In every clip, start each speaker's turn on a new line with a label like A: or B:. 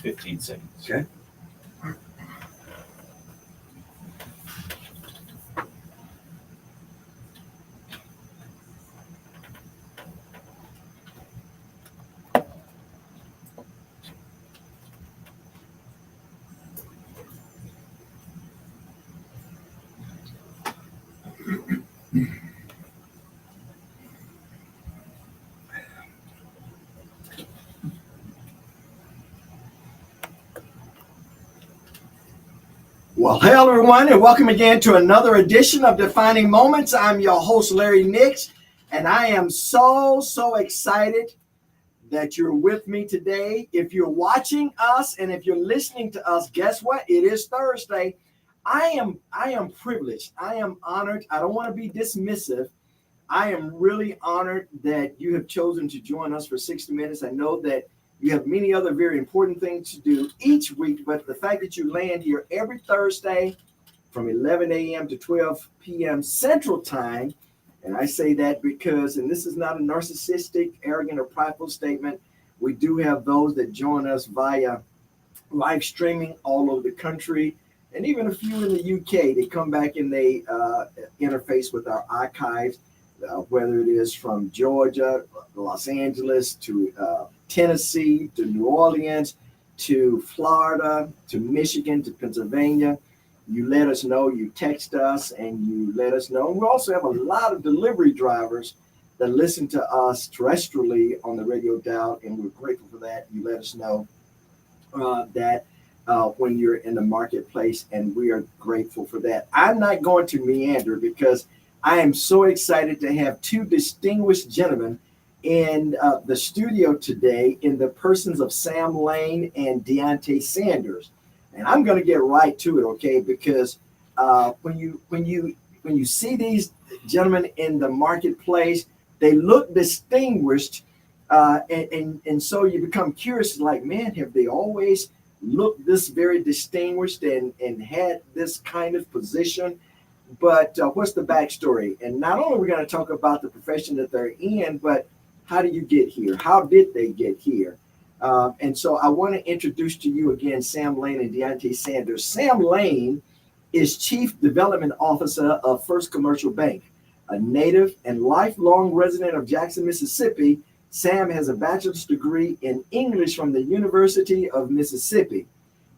A: 15 seconds.
B: Okay. Well, hello everyone, and welcome again to another edition of Defining Moments. I'm your host, Larry Nix, and I am so excited that you're with me today. If you're watching us and if you're listening to us, guess what? It is Thursday. I am privileged. I am honored. I don't want to be dismissive. I am really honored that you have chosen to join us for 60 minutes. I know that you have many other very important things to do each week, but the fact that you land here every Thursday from 11 a.m. to 12 p.m. Central Time, and I say that because, and this is not a narcissistic, arrogant, or prideful statement, we do have those that join us via live streaming all over the country, and even a few in the UK. They come back and they interface with our archives, whether it is from Georgia, Los Angeles, to Tennessee, to New Orleans, to Florida, to Michigan, to Pennsylvania. You let us know, you text us, and you let us know. We also have a lot of delivery drivers that listen to us terrestrially on the radio dial, and we're grateful for that. You let us know that when you're in the marketplace, and we are grateful for that. I'm not going to meander because I am so excited to have two distinguished gentlemen in the studio today in the persons of Sam Lane and Deontay Sanders. And I'm going to get right to it, okay? Because when you see these gentlemen in the marketplace, they look distinguished, and so you become curious, like, man, have they always looked this very distinguished and had this kind of position? But what's the backstory? And not only are we going to talk about the profession that they're in, but how do you get here? How did they get here? And so I want to introduce to you again Sam Lane and Deontay Sanders. Sam Lane is Chief Development Officer of First Commercial Bank. A native and lifelong resident of Jackson, Mississippi, Sam has a bachelor's degree in English from the University of Mississippi.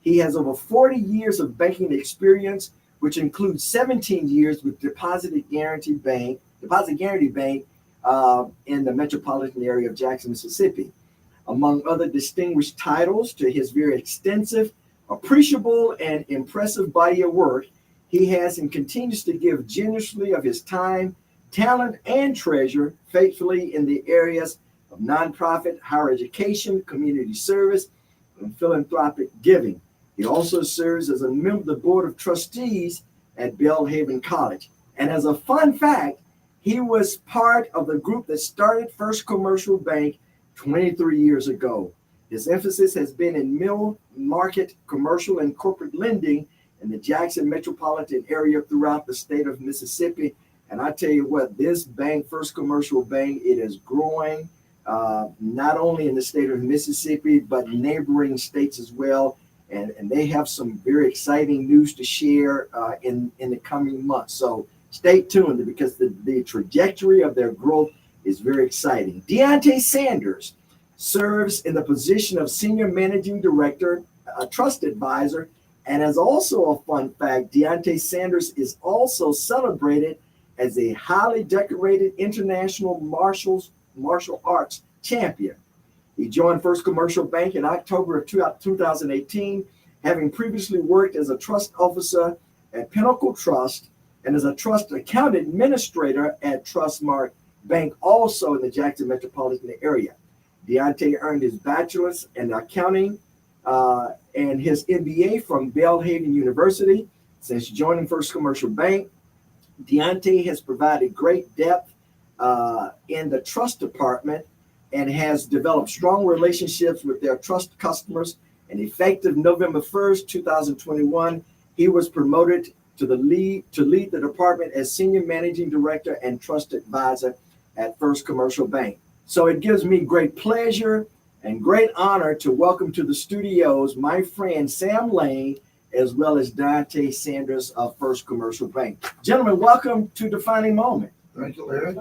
B: He has over 40 years of banking experience, which includes 17 years with Deposit Guarantee Bank in the metropolitan area of Jackson, Mississippi. Among other distinguished titles to his very extensive, appreciable, and impressive body of work, he has and continues to give generously of his time, talent, and treasure faithfully in the areas of nonprofit, higher education, community service, and philanthropic giving. He also serves as a member of the Board of Trustees at Belhaven College. And as a fun fact, he was part of the group that started First Commercial Bank 23 years ago. His emphasis has been in middle market commercial and corporate lending in the Jackson metropolitan area throughout the state of Mississippi. And I tell you what, this bank, First Commercial Bank, it is growing not only in the state of Mississippi, but neighboring states as well. And they have some very exciting news to share in the coming months. So stay tuned because the trajectory of their growth is very exciting. Deontay Sanders serves in the position of Senior Managing Director, a trust advisor, and as also a fun fact, Deontay Sanders is also celebrated as a highly decorated international martial arts champion. He joined First Commercial Bank in October of 2018, having previously worked as a trust officer at Pinnacle Trust and as a trust account administrator at Trustmark Bank, also in the Jackson metropolitan area. Deontay earned his bachelor's in accounting and his MBA from Belhaven University. Since joining First Commercial Bank, Deontay has provided great depth in the trust department and has developed strong relationships with their trust customers. And effective November 1st, 2021, he was promoted to lead the department as Senior Managing Director and Trust Advisor at First Commercial Bank. So it gives me great pleasure and great honor to welcome to the studios my friend Sam Lane, as well as Dante Sanders of First Commercial Bank. Gentlemen, welcome to Defining Moment.
A: Thank you, Larry.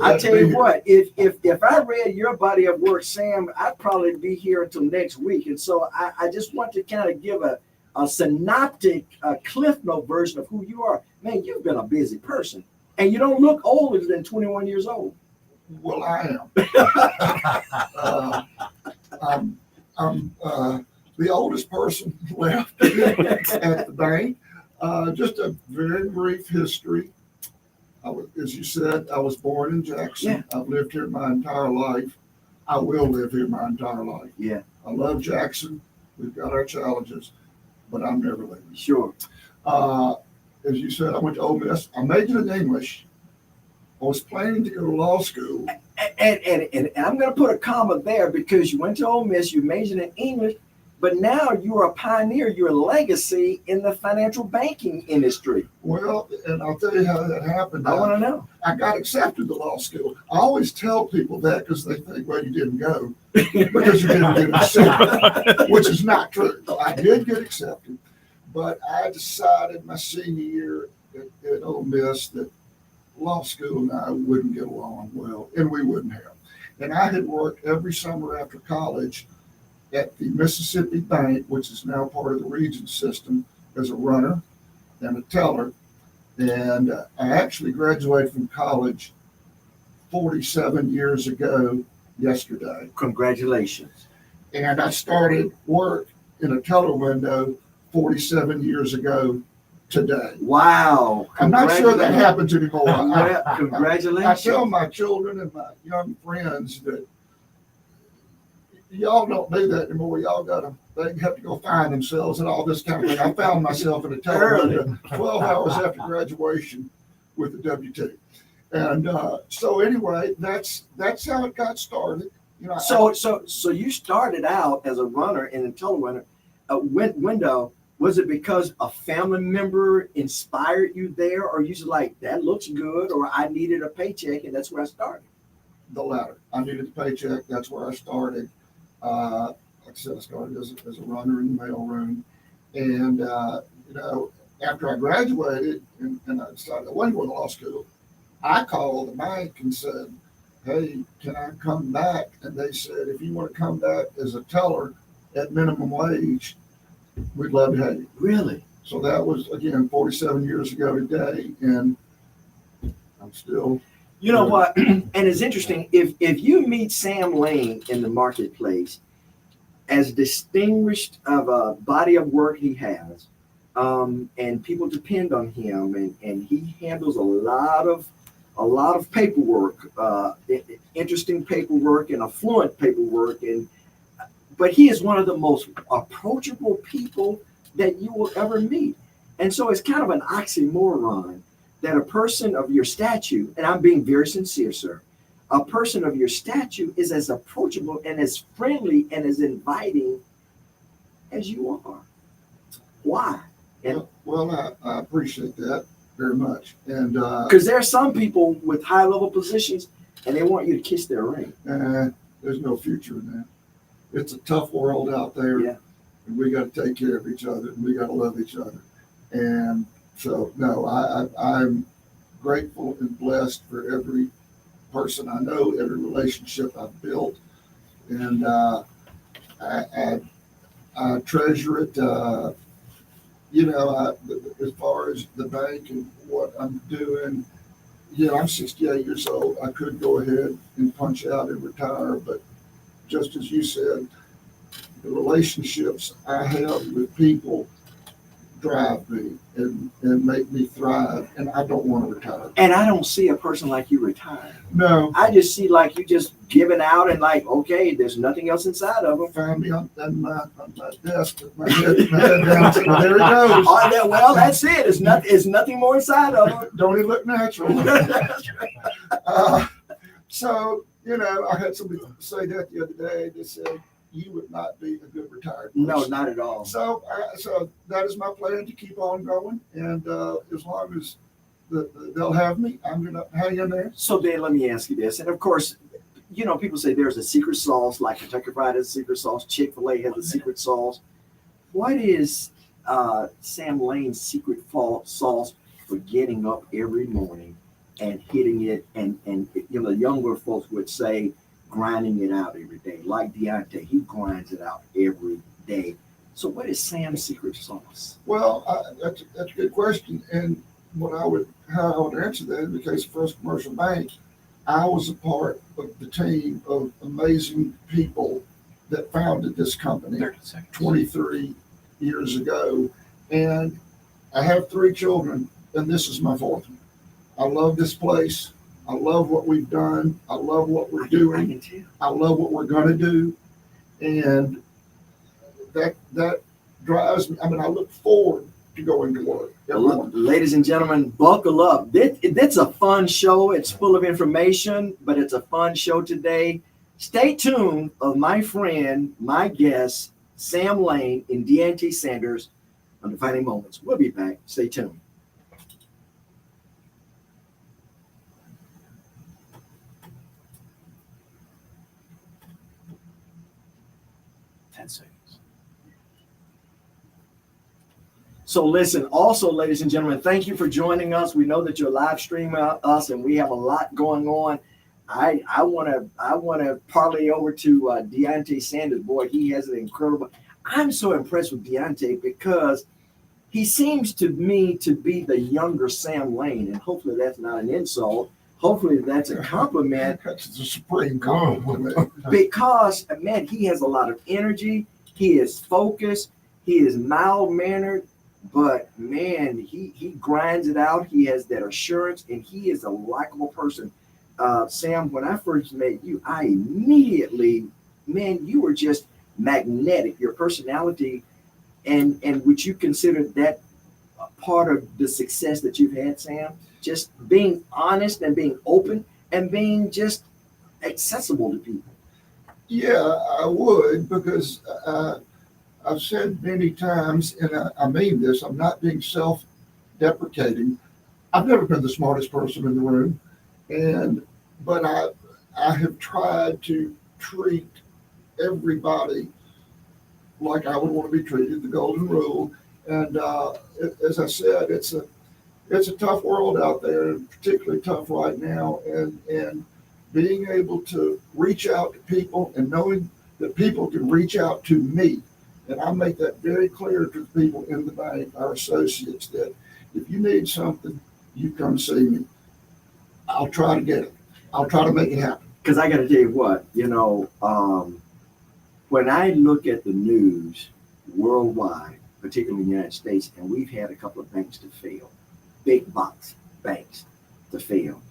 B: I tell you what, if I read your body of work, Sam, I'd probably be here until next week. And so I just want to kind of give a synoptic Cliff Note version of who you are. Man, you've been a busy person, and you don't look older than 21 years old.
A: Well, I am. I'm the oldest person left at the bank. Just a very brief history. As you said, I was born in Jackson.
B: Yeah.
A: I've lived here my entire life. I will live here my entire life.
B: Yeah.
A: I love Jackson. We've got our challenges, but I'm never leaving.
B: Sure.
A: As you said, I went to Ole Miss. I majored in English. I was planning to go to law school.
B: And I'm going to put a comma there because you went to Ole Miss, you majored in English, but now you're a pioneer, you're a legacy in the financial banking industry.
A: Well, and I'll tell you how that happened.
B: I want to know.
A: I got accepted to law school. I always tell people that because they think, well, you didn't go because you didn't get accepted, which is not true. I did get accepted, but I decided my senior year at Ole Miss that law school and I wouldn't get along well, and we wouldn't have. And I had worked every summer after college at the Mississippi Bank, which is now part of the Regions system, as a runner and a teller. And I actually graduated from college 47 years ago yesterday.
B: Congratulations.
A: And I started work in a teller window 47 years ago today.
B: Wow.
A: I'm not sure that happens anymore.
B: Congratulations.
A: I tell my children and my young friends that y'all don't do that anymore. They have to go find themselves and all this kind of thing. I found myself in a teller window 12 hours after graduation with the W-2. And so anyway, that's how it got started. You know,
B: So you started out as a runner in a teller window. Was it because a family member inspired you there, or you just like, that looks good, or I needed a paycheck and that's where I started?
A: The latter. I needed a paycheck. That's where I started. Like I said, I started as a runner in the mailroom. And, after I graduated and I decided I wasn't going to law school, I called the bank and said, hey, can I come back? And they said, if you want to come back as a teller at minimum wage, we'd love to have you.
B: Really?
A: So that was, again, 47 years ago today. And I'm still.
B: You know what? And it's interesting. If you meet Sam Lane in the marketplace, as distinguished of a body of work he has, and people depend on him, and he handles a lot of paperwork, interesting paperwork and affluent paperwork, but he is one of the most approachable people that you will ever meet. And so it's kind of an oxymoron that a person of your stature, and I'm being very sincere, sir, a person of your stature is as approachable and as friendly and as inviting as you are. Why?
A: Well, I appreciate that very much. And
B: because there are some people with high level positions and they want you to kiss their ring.
A: There's no future in that. It's a tough world out there.
B: Yeah.
A: And we got to take care of each other and we got to love each other. And so, no, I'm grateful and blessed for every person I know, every relationship I've built. And I treasure it. As far as the bank and what I'm doing, I'm 68 years old. I could go ahead and punch out and retire, but just as you said, the relationships I have with people drive me and make me thrive, and I don't want to retire.
B: And I don't see a person like you retire.
A: No.
B: I just see like you just giving out and like, okay, there's nothing else inside of them.
A: Find me on my desk with my head down. So there it goes.
B: Well, that's it. It's nothing more inside of them.
A: Don't even look natural. So, I had somebody say that the other day. They said, you would not be a good retired person.
B: No, not at all.
A: So that is my plan, to keep on going. And as long as they'll have me, I'm going to hang in there.
B: So then let me ask you this. And of course, you know, people say there's a secret sauce, like Kentucky Fried has a secret sauce, Chick-fil-A has a secret sauce. What is Sam Lane's secret sauce for getting up every morning and hitting it? And you know, the younger folks would say grinding it out every day. Like Deontay, he grinds it out every day. So what is Sam's secret sauce?
A: Well, that's a good question. And how I would answer that, in the case of First Commercial Bank, I was a part of the team of amazing people that founded this company 23 years ago. And I have 3 children, and this is my 4th one. I love this place. I love what we've done. I love what we're doing. I love what we're going to do. And that drives me. I mean, I look forward to going to work.
B: Ladies and gentlemen, buckle up. It's a fun show. It's full of information, but it's a fun show today. Stay tuned of my friend, my guest, Sam Lane and Deontay Sanders on Defining Moments. We'll be back. Stay tuned. So listen, also, ladies and gentlemen, thank you for joining us. We know that you're live streaming us, and we have a lot going on. I want to parlay over to Deontay Sanders. Boy, he has an incredible. I'm so impressed with Deontay because he seems to me to be the younger Sam Lane, and hopefully that's not an insult. Hopefully that's a compliment.
A: That's the supreme compliment.
B: Because, man, he has a lot of energy. He is focused. He is mild-mannered. But, man, he grinds it out. He has that assurance, and he is a likable person. Sam, when I first met you, I immediately, man, you were just magnetic. Your personality, and would you consider that part of the success that you've had, Sam? Just being honest and being open and being just accessible to people.
A: Yeah, I would, because I've said many times, and I mean this, I'm not being self-deprecating. I've never been the smartest person in the room, but I have tried to treat everybody like I would want to be treated, the golden rule. And as I said, it's a tough world out there, particularly tough right now. And being able to reach out to people and knowing that people can reach out to me. And I make that very clear to the people in the bank, our associates, that if you need something, you come see me. I'll try to get it. I'll try to make it happen.
B: Because I got to tell you what, when I look at the news worldwide, particularly in the United States, and we've had a couple of banks to fail, big box banks to fail.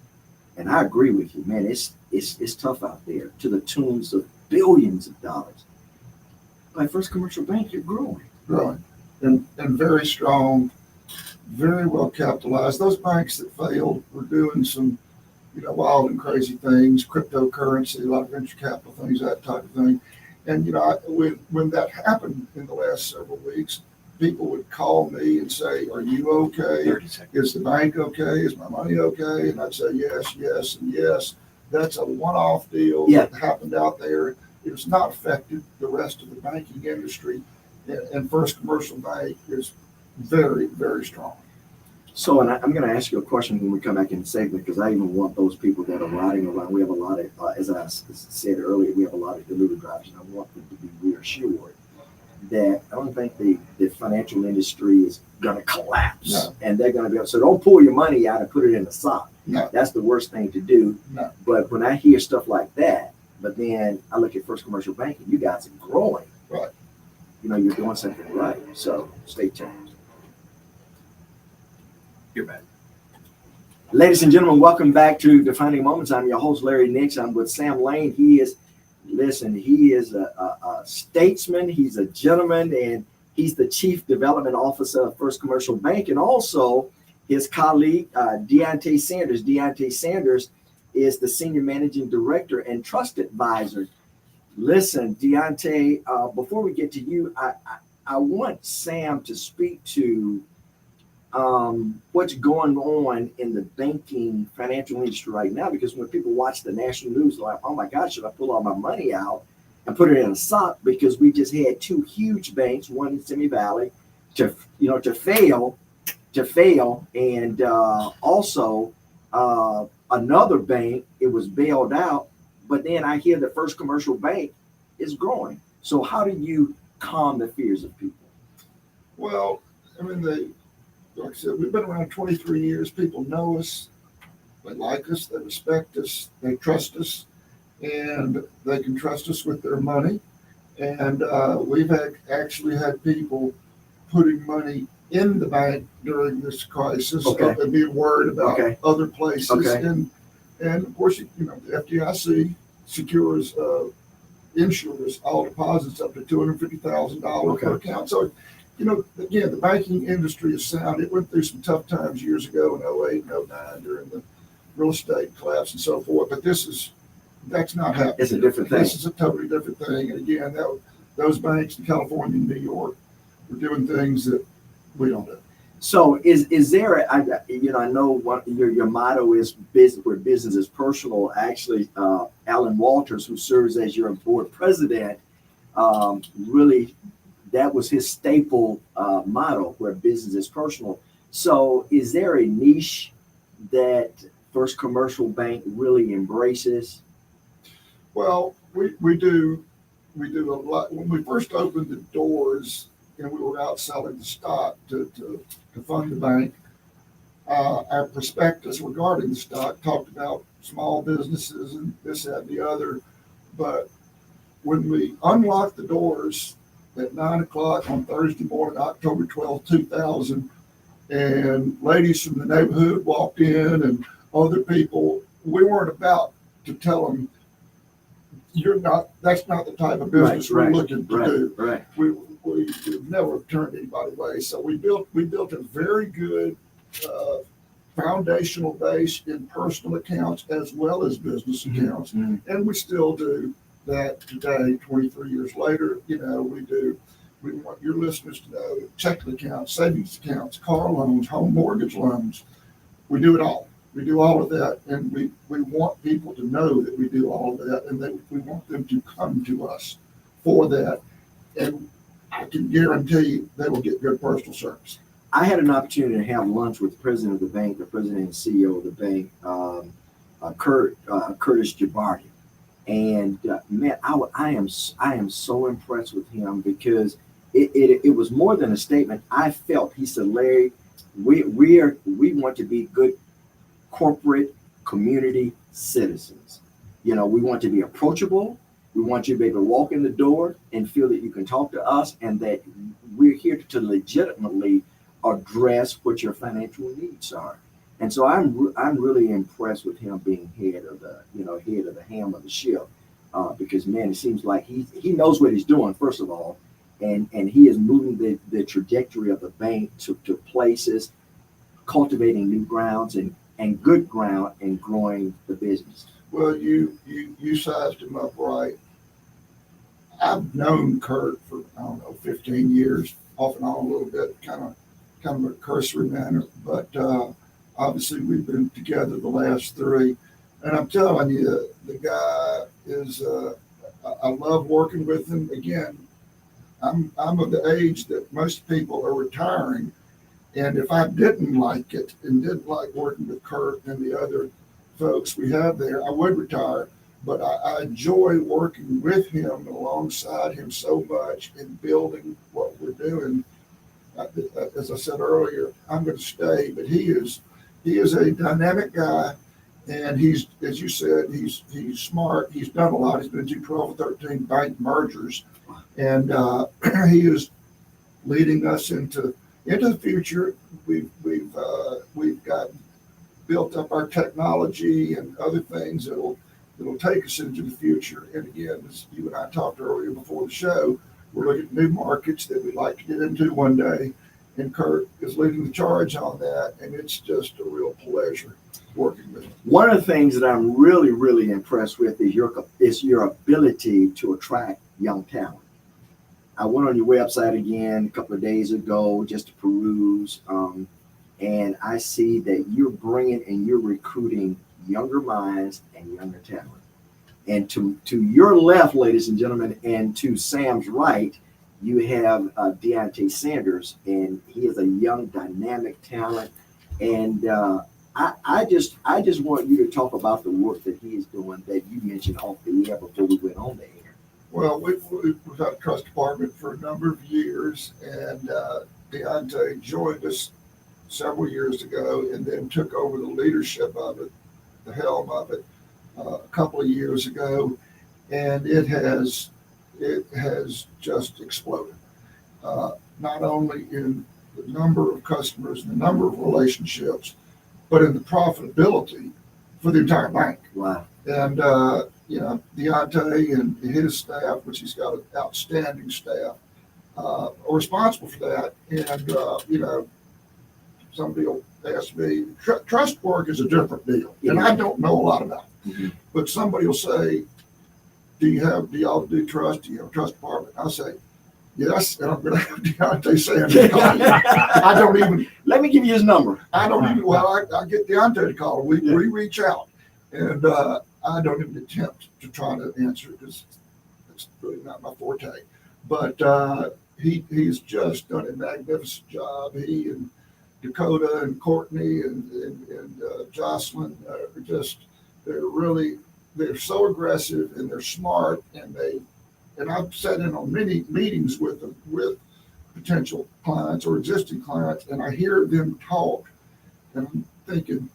B: And I agree with you, man, it's tough out there to the tunes of billions of dollars. By First Commercial Bank, you're growing.
A: Growing. And very strong, very well capitalized. Those banks that failed were doing some, wild and crazy things, cryptocurrency, a lot of venture capital things, that type of thing. And, when that happened in the last several weeks, people would call me and say, "Are you okay? Is the bank okay? Is my money okay?" And I'd say, yes, yes, and yes. That's a one-off deal that happened out there. It has not affected the rest of the banking industry. And First Commercial Bank is very, very strong.
B: So, and I'm going to ask you a question when we come back in the segment, because I even want those people that are riding around. We have a lot of, as I said earlier, we have a lot of delivery drivers, and I want them to be reassured that I don't think the financial industry is going to collapse.
A: No.
B: And they're going to be able, so don't pull your money out and put it in a sock.
A: No.
B: That's the worst thing to do.
A: No.
B: But when I hear stuff like that, but then I look at First Commercial Banking, you guys are growing.
A: Right.
B: You're doing something right. So stay tuned.
C: You're back.
B: Ladies and gentlemen, welcome back to Defining Moments. I'm your host, Larry Nix. I'm with Sam Lane. He is a statesman. He's a gentleman, and he's the Chief Development Officer of First Commercial Bank, and also his colleague, Deontay Sanders. Deontay Sanders is the Senior Managing Director and Trust Advisor. Listen, Deontay, before we get to you, I want Sam to speak to what's going on in the banking financial industry right now, because when people watch the national news, they're like, oh my gosh, should I pull all my money out and put it in a sock? Because we just had two huge banks, one in Simi Valley, to fail, and also another bank, it was bailed out. But then I hear the First Commercial Bank is growing. So how do you calm the fears of people?
A: Well, I mean, like I said, we've been around 23 years. People know us, they like us, they respect us, they trust us, and they can trust us with their money. And we've actually had people putting money in the bank during this crisis,
B: Okay.
A: and being worried about
B: Okay.
A: other places.
B: Okay.
A: And of course, the FDIC secures, insures all deposits up to $250,000 per account. So, again, the banking industry is sound. It went through some tough times years ago in 08 and 09 during the real estate collapse and so forth. But that's not happening.
B: It's a different thing.
A: This is a totally different thing. And again, those banks in California and New York were doing things that we don't do.
B: So is there, I know what your motto is, business where business is personal. Actually, Alan Walters, who serves as your board president, really, that was his staple motto, where business is personal. So is there a niche that First Commercial Bank really embraces?
A: Well, we do a lot. When we first opened the doors and we were out selling the stock to fund the bank, our prospectus regarding the stock talked about small businesses and this, that, and the other. But when we unlocked the doors at 9 o'clock on Thursday morning, October 12, 2000, and ladies from the neighborhood walked in and other people, we weren't about to tell them, that's not the type of business we're looking to do.
B: Right.
A: We've never turned anybody away. So we built a very good foundational base in personal accounts as well as business accounts.
B: Mm-hmm.
A: And we still do that today, 23 years later. We want your listeners to know checking accounts, savings accounts, car loans, home mortgage loans. We do it all. We do all of that, and we want people to know that we do all of that, and that we want them to come to us for that. And I can guarantee they will get good personal service.
B: I had an opportunity to have lunch with the president of the bank, the president and CEO of the bank, Curtis Jabardi. And man, I am so impressed with him, because it was more than a statement. I felt, he said, Larry, we want to be good corporate community citizens. We want to be approachable. We want you to be able to walk in the door and feel that you can talk to us, and that we're here to legitimately address what your financial needs are. And so I'm really impressed with him being head of the ham of the ship, because man, it seems like he knows what he's doing, first of all, and he is moving the trajectory of the bank to places, cultivating new grounds and good ground, and growing the business.
A: Well, you sized him up right. I've known Kurt for 15 years, off and on a little bit, kind of a cursory manner, but obviously we've been together the last 3, and I'm telling you, the guy is. I love working with him. Again, I'm of the age that most people are retiring. And if I didn't like it and didn't like working with Kurt and the other folks we have there, I would retire. But I enjoy working with him and alongside him so much in building what we're doing. As I said earlier, I'm going to stay, but he is a dynamic guy, and he's, as you said, he's smart. He's done a lot. He's been to 12 or 13 bank mergers, and he is leading us into the future. We've got built up our technology and other things that'll take us into the future. And again, as you and I talked earlier before the show, we're looking at new markets that we'd like to get into one day, and Kurt is leading the charge on that, and it's just a real pleasure working with him.
B: One of the things that I'm really, really impressed with is your ability to attract young talent. I went on your website again a couple of days ago just to peruse. and I see that you're bringing and you're recruiting younger minds and younger talent. And to your left, ladies and gentlemen, and to Sam's right, you have Deontay Sanders, and he is a young, dynamic talent. And I just want you to talk about the work that he is doing that you mentioned off the air before we went on the air.
A: Well, we've had a trust department for a number of years, and Deontay joined us several years ago and then took over the leadership of it, the helm of it, a couple of years ago, and it has just exploded. Not only in the number of customers and the number of relationships, but in the profitability for the entire bank.
B: Wow.
A: And Deontay and his staff, which he's got an outstanding staff, are responsible for that. And somebody will ask me, trust work is a different deal, and I don't know a lot about it.
B: Mm-hmm.
A: But somebody will say, do y'all do trust? Do you have a trust department? I say, yes, and I'm going to have Deontay Sanders call you. I don't even.
B: Let me give you his number.
A: I don't even. Well, I get Deontay to call. We reach out, and I don't even attempt to try to answer because it's really not my forte. But he's just done a magnificent job. He and Dakota and Courtney and Jocelyn are just, they're so aggressive and they're smart, and I've sat in on many meetings with them, with potential clients or existing clients, and I hear them talk, and I'm thinking,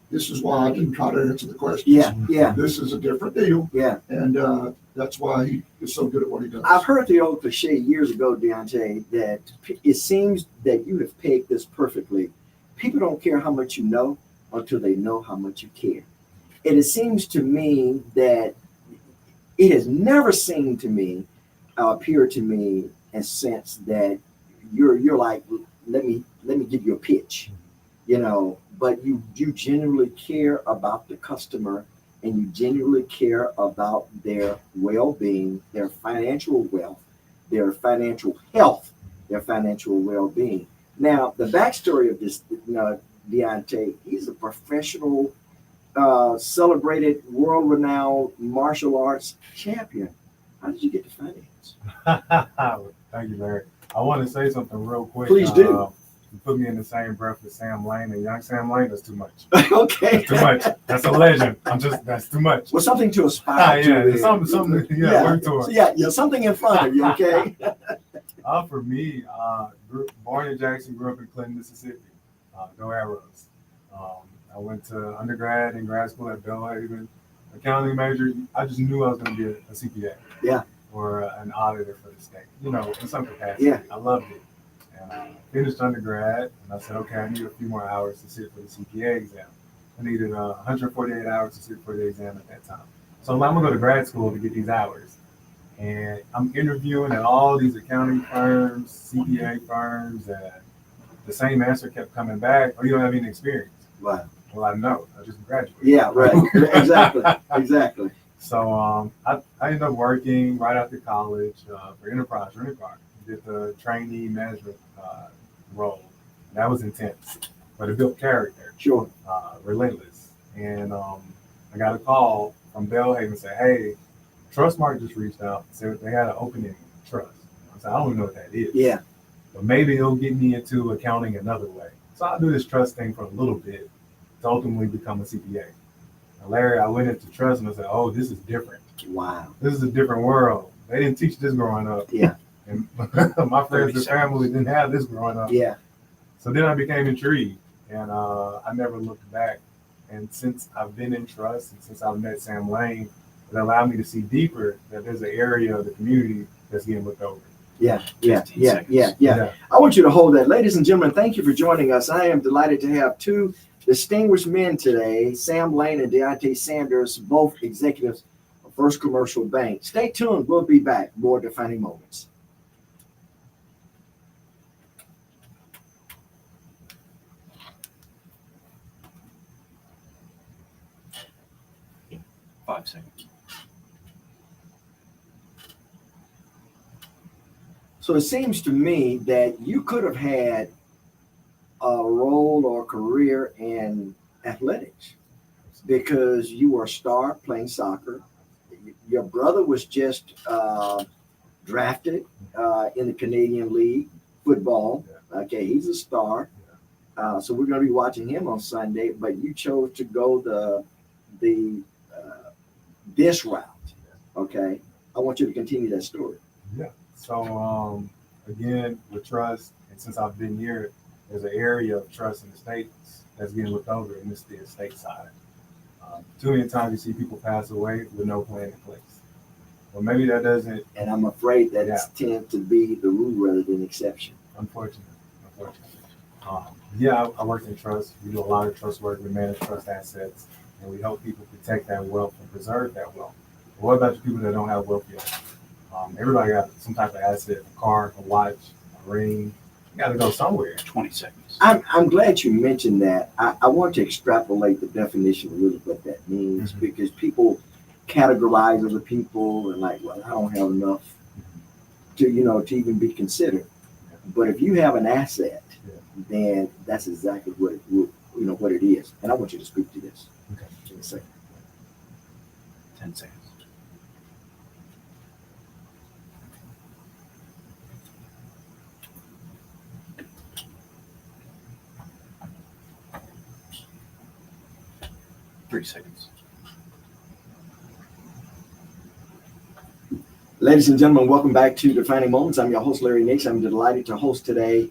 A: this is why I didn't try to answer the question.
B: Yeah.
A: This is a different deal.
B: Yeah.
A: And that's why he is so good at what he does.
B: I've heard the old cliche years ago, Deontay, that it seems that you have pegged this perfectly. People don't care how much you know until they know how much you care. And it seems to me that it has never seemed to me, appeared to me, and sense that you're like, let me give you a pitch, but you genuinely care about the customer, and you genuinely care about their well-being, their financial wealth, their financial health, their financial well-being. Now, the backstory of this, Deontay, he's a professional, celebrated, world-renowned martial arts champion. How did you get to finance?
C: Thank you, Larry. I want to say something real quick.
B: Please do.
C: You put me in the same breath with Sam Lane, and young Sam Lane, that's too much.
B: Okay.
C: That's too much. That's a legend. That's too much.
B: Well, something to aspire to.
C: Yeah, something, work towards.
B: So yeah, something in front of you, okay?
C: For me, born in Jackson, grew up in Clinton, Mississippi. Go Arrows. I went to undergrad and grad school at Belhaven, accounting major. I just knew I was going to be a CPA.
B: Yeah.
C: Or an auditor for the state, in some capacity.
B: Yeah.
C: I loved it. And I finished undergrad, and I said, okay, I need a few more hours to sit for the CPA exam. I needed 148 hours to sit for the exam at that time. So I'm going to go to grad school to get these hours. And I'm interviewing at all these accounting firms, CPA firms, and the same answer kept coming back, you don't have any experience.
B: Wow.
C: Well, I know. I just graduated.
B: Yeah, right. Exactly.
C: So I ended up working right after college for Enterprise Rent Park. Did the trainee management role. That was intense, but it built character.
B: Sure.
C: Relentless. And I got a call from Belhaven and said, hey, Trustmark just reached out and said they had an opening in trust. I said, I don't even know what that is.
B: Yeah.
C: But maybe it'll get me into accounting another way. So I'll do this trust thing for a little bit to ultimately become a CPA. Now, Larry, I went into trust and I said, oh, this is different.
B: Wow.
C: This is a different world. They didn't teach this growing up.
B: Yeah.
C: And my friends and family didn't have this growing up.
B: Yeah.
C: So then I became intrigued, and I never looked back. And since I've been in trust and since I've met Sam Lane, it allowed me to see deeper that there's an area of the community that's getting looked over.
B: Yeah.
C: Yeah.
B: I want you to hold that. Ladies and gentlemen, thank you for joining us. I am delighted to have two distinguished men today, Sam Lane and Deontay Sanders, both executives of First Commercial Bank. Stay tuned. We'll be back. More Defining Moments.
D: Five seconds.
B: So it seems to me that you could have had a role or career in athletics because you were a star playing soccer. Your brother was just drafted in the Canadian League football. Okay, he's a star. So we're going to be watching him on Sunday. But you chose to go the this route. Okay, I want you to continue that story.
C: Yeah. So again, with trust, and since I've been here, there's an area of trust in the states that's getting looked over, and it's the estate side. Too many times you see people pass away with no plan in place. Well, maybe that doesn't.
B: And I'm afraid that it tends to be the rule rather than exception.
C: Unfortunately. Yeah, I worked in trust. We do a lot of trust work. We manage trust assets, and we help people protect that wealth and preserve that wealth. But what about the people that don't have wealth yet? Everybody got some type of asset: a car, a watch, a ring. You got to go somewhere.
D: 20 seconds.
B: I'm glad you mentioned that. I want to extrapolate the definition of really what that means because people categorize other people and like, well, I don't have enough to even be considered. But if you have an asset, then that's exactly what it is. And I want you to speak to this.
C: Okay.
B: In a second.
D: 10 seconds. Three seconds.
B: Ladies and gentlemen, welcome back to Defining Moments. I'm your host, Larry Nix. I'm delighted to host today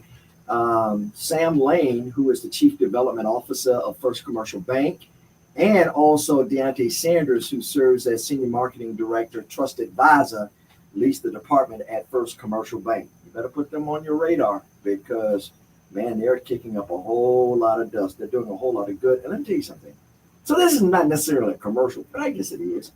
B: Sam Lane, who is the Chief Development Officer of First Commercial Bank, and also Deontay Sanders, who serves as Senior Marketing Director, Trust Advisor, leads the department at First Commercial Bank. You better put them on your radar because, man, they're kicking up a whole lot of dust. They're doing a whole lot of good. And let me tell you something. So this is not necessarily a commercial, but I guess it is.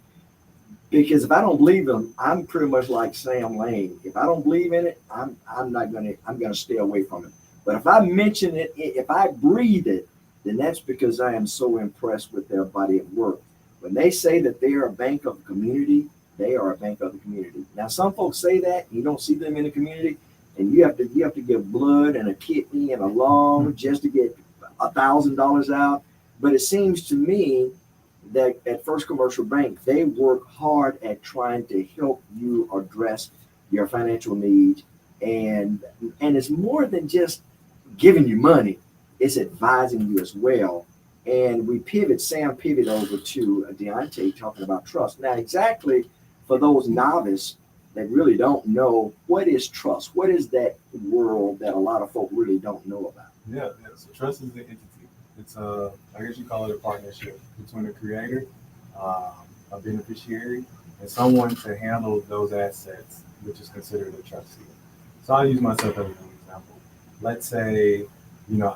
B: Because if I don't believe them, I'm pretty much like Sam Lane. If I don't believe in it, I'm gonna stay away from it. But if I mention it, if I breathe it, then that's because I am so impressed with their body of work. When they say that they are a bank of the community, they are a bank of the community. Now, some folks say that you don't see them in the community, and you have to give blood and a kidney and a lung just to get $1,000 out. But it seems to me that at First Commercial Bank, they work hard at trying to help you address your financial needs. And it's more than just giving you money, it's advising you as well. And Sam pivot over to Deontay talking about trust. Now, exactly for those novice that really don't know, what is trust? What is that world that a lot of folk really don't know about?
C: Yeah. So trust is the entity. It's I guess you call it a partnership between a creator, a beneficiary, and someone to handle those assets, which is considered a trustee. So I'll use myself as an example. Let's say,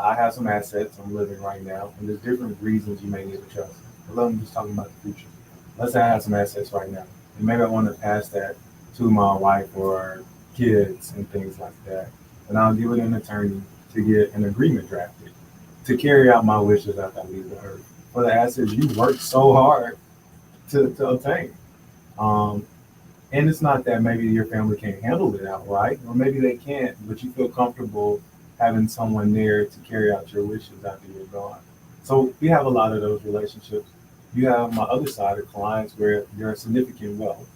C: I have some assets I'm living right now, and there's different reasons you may need a trust. But I'm just talking about the future. Let's say I have some assets right now, and maybe I want to pass that to my wife or kids and things like that. And I'll give it an attorney to get an agreement drafted to carry out my wishes after I leave the earth for the assets you worked so hard to obtain. And it's not that maybe your family can't handle it outright, or maybe they can't, but you feel comfortable having someone there to carry out your wishes after you're gone. So we have a lot of those relationships. You have my other side of clients where there's significant wealth.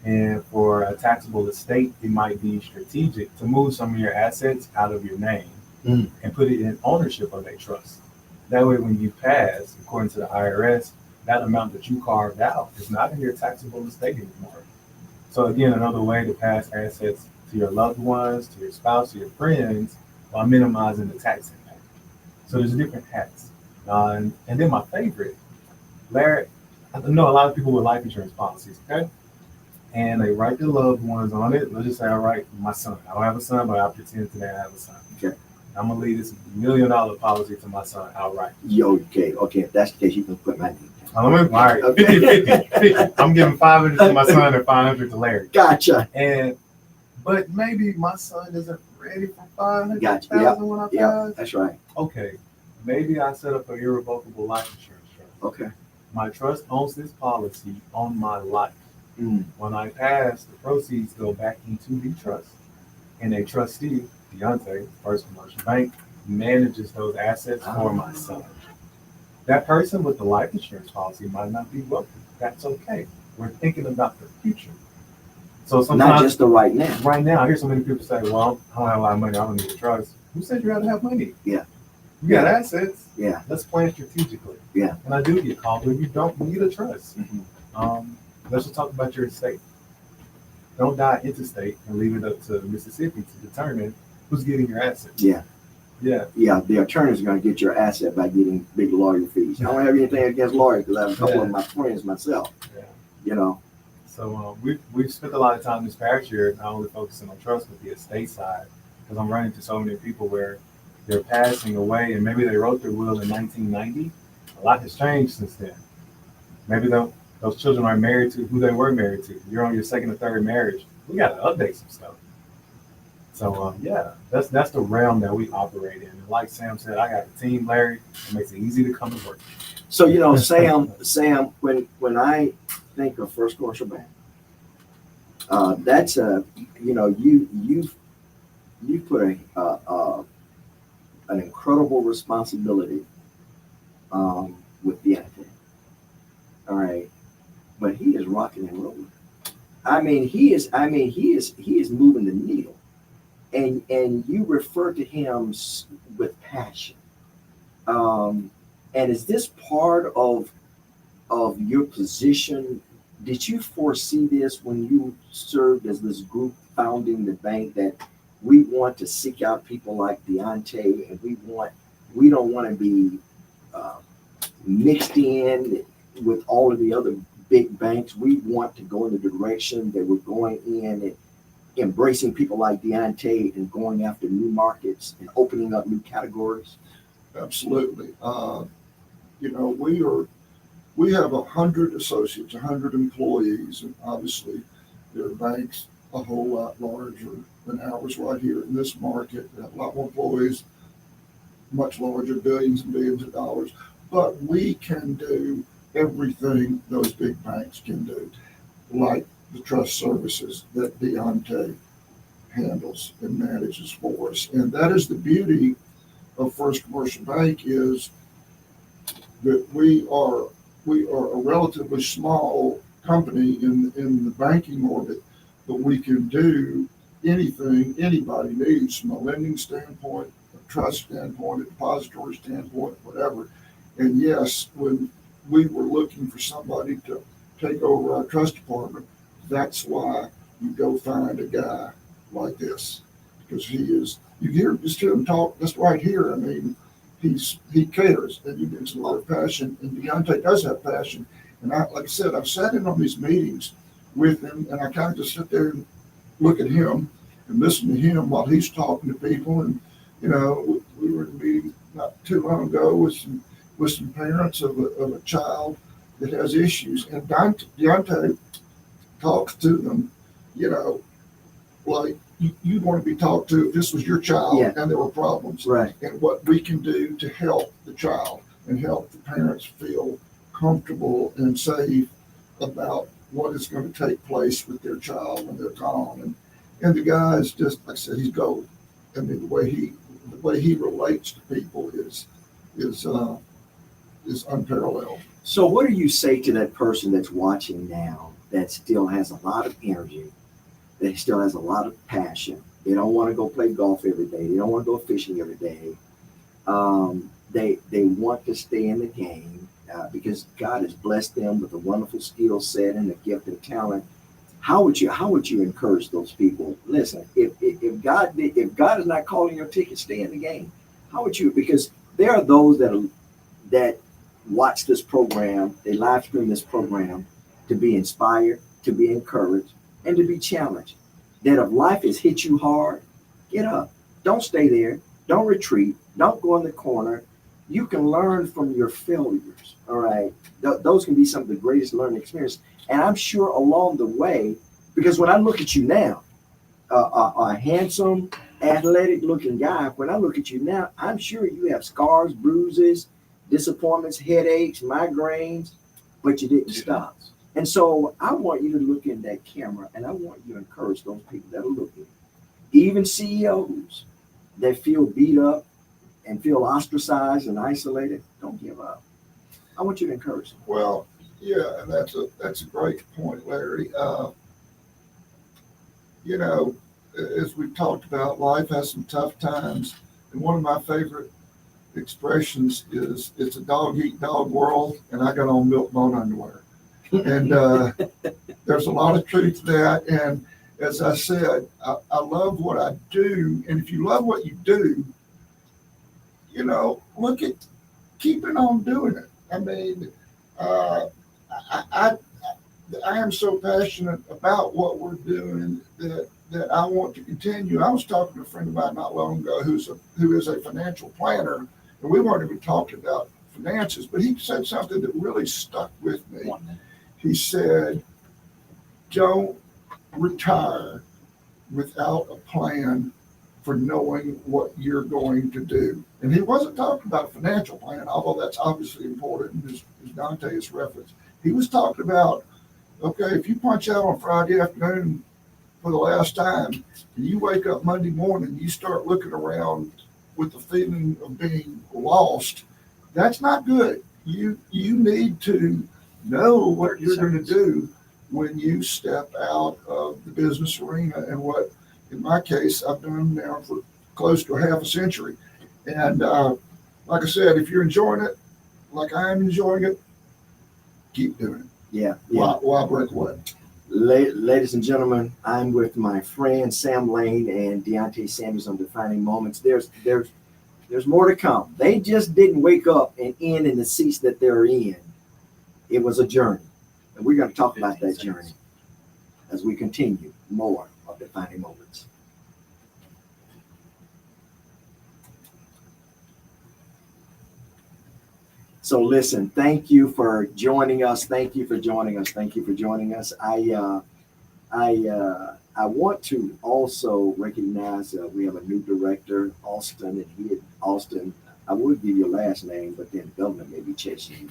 C: And for a taxable estate, it might be strategic to move some of your assets out of your name and put it in ownership of a trust. That way, when you pass, according to the IRS, that amount that you carved out is not in your taxable estate anymore. So again, another way to pass assets to your loved ones, to your spouse, to your friends, while minimizing the tax impact. So there's different hats. And then my favorite, Larry, I know a lot of people with life insurance policies, okay? And they write their loved ones on it. Let's just say I write my son. I don't have a son, but I'll pretend today I have a son.
B: Okay.
C: I'm gonna leave this $1 million policy to my son outright.
B: Okay. If that's the case, you can put my name down.
C: All right, 50. I'm giving 500 to my son and 500 to Larry.
B: Gotcha.
C: But maybe my son isn't ready for 500,000
B: Gotcha.
C: when I pass.
B: Yeah, that's right.
C: Okay, maybe I set up an irrevocable life insurance trust.
B: Okay.
C: My trust owns this policy on my life.
B: Mm.
C: When I pass, the proceeds go back into the trust, and a trustee, Deontay, First Commercial Bank, manages those assets for my son. That person with the life insurance policy might not be wealthy. That's okay. We're thinking about the future. So sometimes,
B: Not just the right now.
C: right now, I hear so many people say, well, I don't have a lot of money. I don't need a trust. Who said you had to have money?
B: Yeah.
C: You got assets.
B: Yeah.
C: Let's plan strategically.
B: Yeah.
C: And I do get called when you don't need a trust.
B: Mhm.
C: Let's just talk about your estate. Don't die interstate and leave it up to Mississippi to determine who's getting your assets.
B: Yeah.
C: Yeah.
B: Yeah, the attorney's going to get your asset by getting big lawyer fees. I don't have anything against lawyers because I have a couple of my friends myself.
C: Yeah.
B: You know.
C: So we've spent a lot of time this past year not only focusing on trust but the estate side, because I'm running into so many people where they're passing away and maybe they wrote their will in 1990. A lot has changed since then. Maybe those children are married to who they were married to. You're on your second or third marriage. We got to update some stuff. So yeah, that's the realm that we operate in. And like Sam said, I got a team, Larry. It makes it easy to come to work.
B: So Sam, when I think of First Commercial Bank, that's you put an incredible responsibility with Deontay. All right, but he is rocking and rolling. He is moving the needle, and you refer to him with passion. And is this part of your position? Did you foresee this when you served as this group founding the bank, that we want to seek out people like Deontay, and we don't want to be mixed in with all of the other big banks? We want to go in the direction that we're going in and embracing people like Deontay and going after new markets and opening up new categories.
A: Absolutely. We have 100 associates, 100 employees, and obviously their banks a whole lot larger than ours right here in this market. We have a lot more employees, much larger, billions and billions of dollars. But we can do everything those big banks can do, like the trust services that Deontay handles and manages for us. And that is the beauty of First Commercial Bank, is that we are a relatively small company in the banking orbit, but we can do anything anybody needs from a lending standpoint, a trust standpoint, a depository standpoint, whatever. And yes, when we were looking for somebody to take over our trust department, that's why you go find a guy like this, because you hear him talk just right here. He cares, and he brings a lot of passion, and Deontay does have passion. And like I said, I've sat in on these meetings with him, and I kind of just sit there and look at him and listen to him while he's talking to people. And we were in a meeting not too long ago with some parents of a child that has issues, and Deontay talks to them, like you'd want to be talked to if this was your child and there were problems,
B: Right.
A: and what we can do to help the child and help the parents feel comfortable and safe about what is going to take place with their child when they're gone. And the guy is just, like I said, he's gold. The way he relates to people is unparalleled.
B: So what do you say to that person that's watching now that still has a lot of energy, that still has a lot of passion? They don't want to go play golf every day. They don't want to go fishing every day. They want to stay in the game because God has blessed them with a wonderful skill set and a gift and talent. How would you encourage those people? Listen, if God is not calling your ticket, stay in the game. How would you? Because there are those that watch this program, they live stream this program to be inspired, to be encouraged, and to be challenged. That if life has hit you hard, get up. Don't stay there. Don't retreat. Don't go in the corner. You can learn from your failures. All right. Those can be some of the greatest learning experiences. And I'm sure along the way, because when I look at you now, a handsome, athletic looking guy, when I look at you now, I'm sure you have scars, bruises, disappointments, headaches, migraines, but you didn't stop. And so I want you to look in that camera, and I want you to encourage those people that are looking, even CEOs that feel beat up, and feel ostracized and isolated, don't give up. I want you to encourage them.
A: Well, yeah, and that's a great point, Larry. You know, as we've talked about, life has some tough times, and one of my favorite expressions is "it's a dog eat dog world," and I got on milk bone underwear, and there's a lot of truth to that. And as I said, I love what I do, and if you love what you do, you know, look at keeping on doing it. I mean, I am so passionate about what we're doing that I want to continue. I was talking to a friend of mine not long ago who is a financial planner, and we weren't even talking about finances, but he said something that really stuck with me. He said, "Don't retire without a plan for knowing what you're going to do." And he wasn't talking about a financial plan, although that's obviously important, as Dante has referenced. He was talking about, okay, if you punch out on Friday afternoon for the last time, and you wake up Monday morning, you start looking around with the feeling of being lost, that's not good. You need to know what you're going to do when you step out of the business arena, and what, in my case, I've done now for close to a half a century. And like I said, if you're enjoying it, like I am enjoying it, keep doing it.
B: Yeah.
A: Why break away?
B: Ladies and gentlemen, I'm with my friend Sam Lane and Deontay Sanders on Defining Moments. There's more to come. They just didn't wake up and end in the seats that they're in. It was a journey. And we're going to talk about that journey as we continue more of Defining Moments. So listen, thank you for joining us. Thank you for joining us. Thank you for joining us. I want to also recognize we have a new director, Austin, and Austin, I would give your last name, but then the government may be chasing you.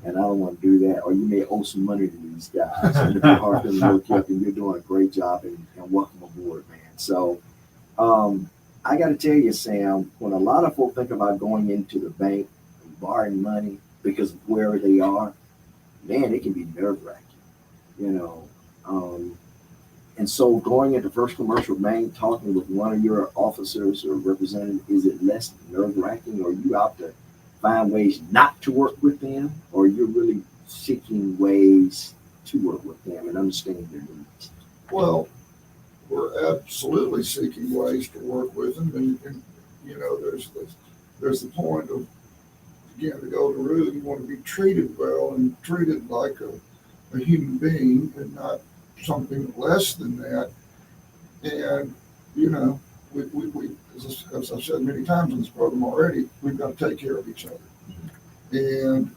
B: And I don't want to do that. Or you may owe some money to these guys. And it'll be hard for them to look you up, and you're doing a great job, and welcome aboard, man. So I got to tell you, Sam, when a lot of folk think about going into the bank, borrowing money because of where they are, man, it can be nerve-wracking, you know. And so going into First Commercial Bank, talking with one of your officers or representatives, is it less nerve-wracking? Or are you out to find ways not to work with them, or you're really seeking ways to work with them and understand their needs?
A: Well, we're absolutely seeking ways to work with them, and you know, there's the point of, again, the golden rule: you want to be treated well and treated like a human being and not something less than that. And you know, we as I've said many times in this program already, we've got to take care of each other. And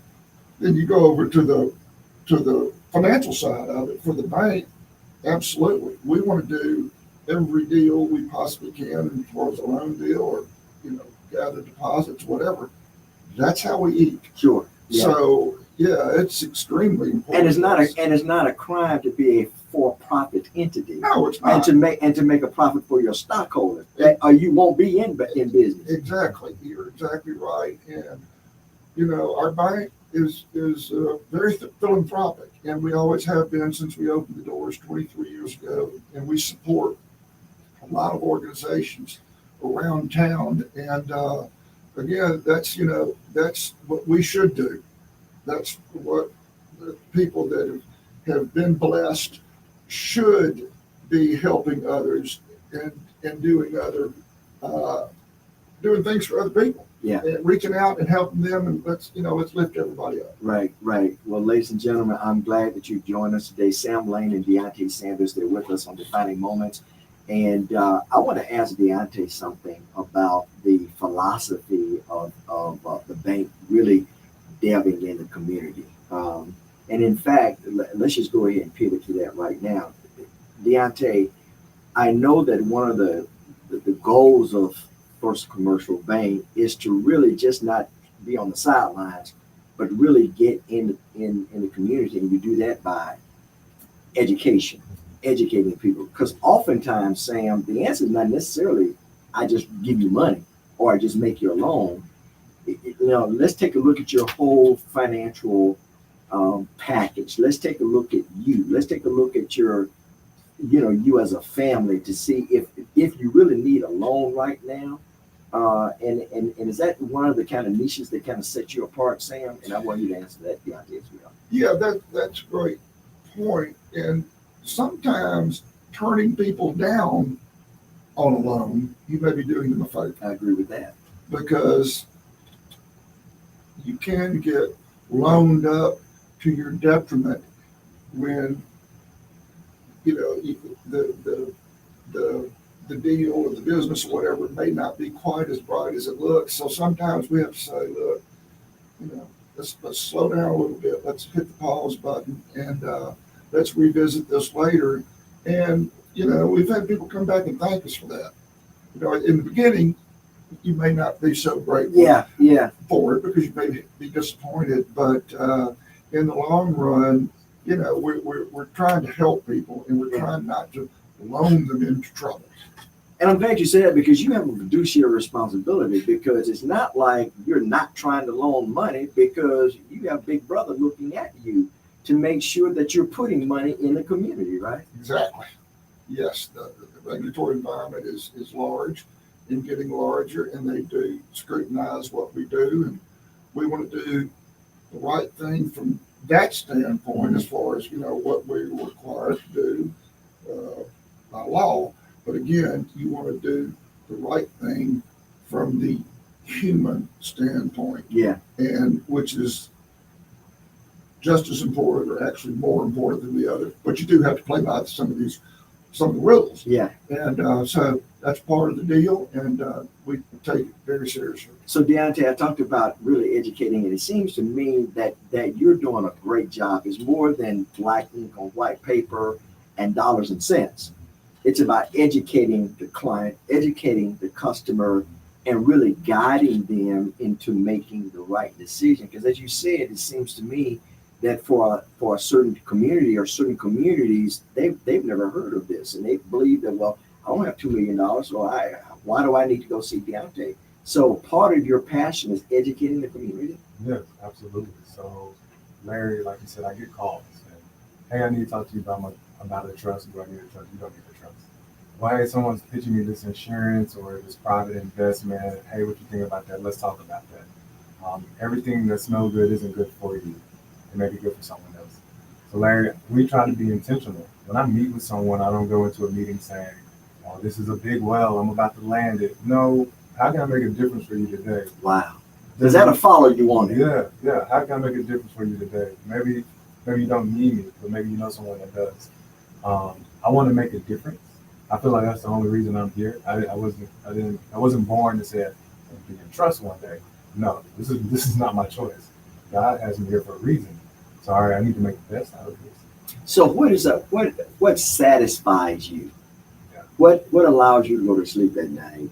A: then you go over to the financial side of it for the bank. Absolutely, we want to do every deal we possibly can as far as a loan deal, or you know, gather deposits, whatever. That's how we eat.
B: Sure. Yeah.
A: So yeah, it's extremely important.
B: And it's not a crime to be a for-profit entity.
A: No, it's not.
B: And to make a profit for your stockholders, or you won't be in business.
A: Exactly, you're exactly right. And you know, our bank is very philanthropic, and we always have been since we opened the doors 23 years ago. And we support a lot of organizations around town. And again, that's what we should do. That's what the people that have been blessed should be helping others and doing things for other people.
B: Yeah.
A: And reaching out and helping them, and let's lift everybody up.
B: Right. Well, ladies and gentlemen, I'm glad that you joined us today. Sam Lane and Deontay Sanders, they're with us on Defining Moments. And I want to ask Deontay something about the philosophy of the bank really delving in the community. And in fact, let's just go ahead and pivot to that right now. Deontay, I know that one of the goals of First Commercial Bank is to really just not be on the sidelines, but really get in the community. And you do that by education. Educating people, because oftentimes, Sam, the answer is not necessarily I just give you money. or I just make you a loan. Let's take a look at your whole financial package. Let's take a look at you. Let's take a look at your, you as a family to see if you really need a loan right now. And is that one of the kind of niches that kind of set you apart, Sam? And I want you to answer that, Deontay, as well.
A: Yeah, that's a great point. And sometimes turning people down on a loan, you may be doing them a favor,
B: I agree with that.
A: because you can get loaned up to your detriment when the deal or the business or whatever may not be quite as bright as it looks. So sometimes we have to say, look, let's slow down a little bit. Let's hit the pause button and let's revisit this later. And we've had people come back and thank us for that. In the beginning, you may not be so grateful for it because you may be disappointed, but in the long run, we're trying to help people, and we're trying not to loan them into trouble.
B: And I'm glad you said that, because you have a fiduciary responsibility, because it's not like you're not trying to loan money, because you have Big Brother looking at you to make sure that you're putting money in the community, right?
A: Exactly. Yes, the regulatory environment is large and getting larger, and they do scrutinize what we do, and we want to do the right thing from that standpoint as far as what we're required to do by law. But again, you want to do the right thing from the human standpoint, and which is just as important, or actually more important than the other. But you do have to play by some of the rules. And so that's part of the deal, and we take it very seriously.
B: So Deontay, I talked about really educating, and it seems to me that you're doing a great job. It's more than black ink on white paper and dollars and cents. It's about educating the client, educating the customer, and really guiding them into making the right decision. Because as you said, it seems to me that for a certain community or certain communities, they've never heard of this, and they believe that, well, I don't have $2 million, so why do I need to go see Deontay? So part of your passion is educating the community.
C: Yes, absolutely. So Larry, like you said, I get calls and, hey, I need to talk to you about a trust. Do I need a trust? You don't need a trust. Why is someone's pitching me this insurance or this private investment? Hey, what you think about that? Let's talk about that. Everything that's no good isn't good for you. It may be good for someone else. So Larry, we try to be intentional. When I meet with someone, I don't go into a meeting saying, oh, this is a big well, I'm about to land it. No, how can I make a difference for you today?
B: Wow. Is that a follow you on it?
C: Yeah. How can I make a difference for you today? Maybe you don't need me, but maybe you know someone that does. I want to make a difference. I feel like that's the only reason I'm here. I wasn't born to say I'd be in trust one day. No, this is not my choice. God has me here for a reason. Sorry, I need to make the best out of this.
B: So what satisfies you?
C: Yeah.
B: What allows you to go to sleep at night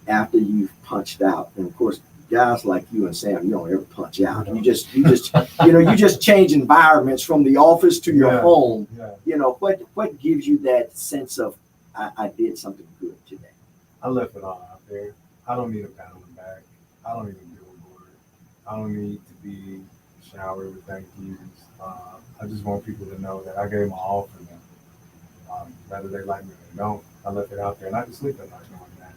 B: after you've punched out? And of course, guys like you and Sam, you don't ever punch out. You just you just change environments from the office to your home.
C: Yeah.
B: What gives you that sense of I did something good today?
C: I left it all out there. I don't need a pat on the back. I don't need a billboard. I don't need to be showered with thank yous. I just want people to know that I gave my all for them. Whether they like me or they don't, I left it out there, and I can sleep at night knowing that.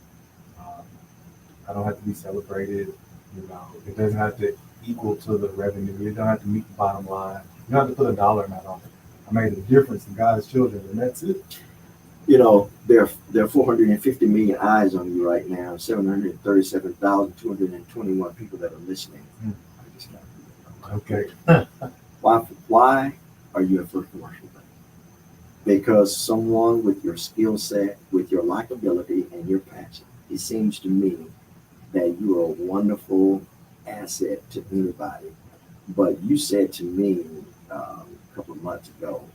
C: I don't have to be celebrated. It doesn't have to equal to the revenue. It don't have to meet the bottom line. You don't have to put a dollar amount on it. I made a difference in God's children, and that's it.
B: There are 450 million eyes on you right now, 737,221 people that are listening.
C: Okay.
B: Why are you a first commercial bank? Because someone with your skill set, with your likability and your passion, it seems to me that you are a wonderful asset to anybody. But you said to me a couple of months ago,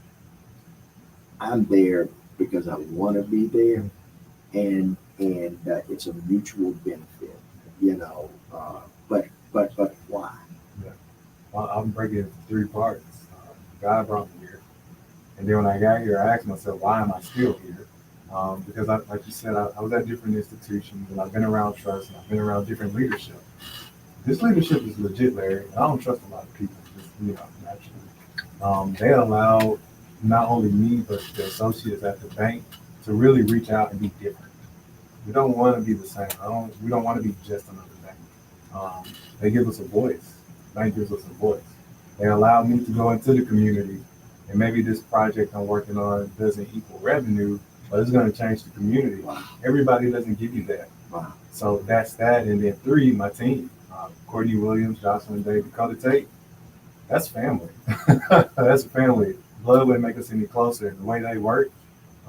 B: I'm there because I want to be there, and it's a mutual benefit, but why?
C: Yeah. Well, I'm breaking it into three parts. God brought me here, and then when I got here, I asked myself, why am I still here? Because like you said, I was at different institutions and I've been around trust and I've been around different leadership. This leadership is legit, Larry. I don't trust a lot of people, just, naturally. They allow not only me, but the associates at the bank to really reach out and be different. We don't want to be the same. We don't want to be just another bank. They give us a voice. The bank gives us a voice. They allow me to go into the community, and maybe this project I'm working on doesn't equal revenue, but it's going to change the community.
B: Wow.
C: Everybody doesn't give you that.
B: Wow.
C: So that's that. And then 3, my team, Courtney Williams, Jocelyn Day, Dakota Tate, that's family. That's family. Blood wouldn't make us any closer. And the way they work,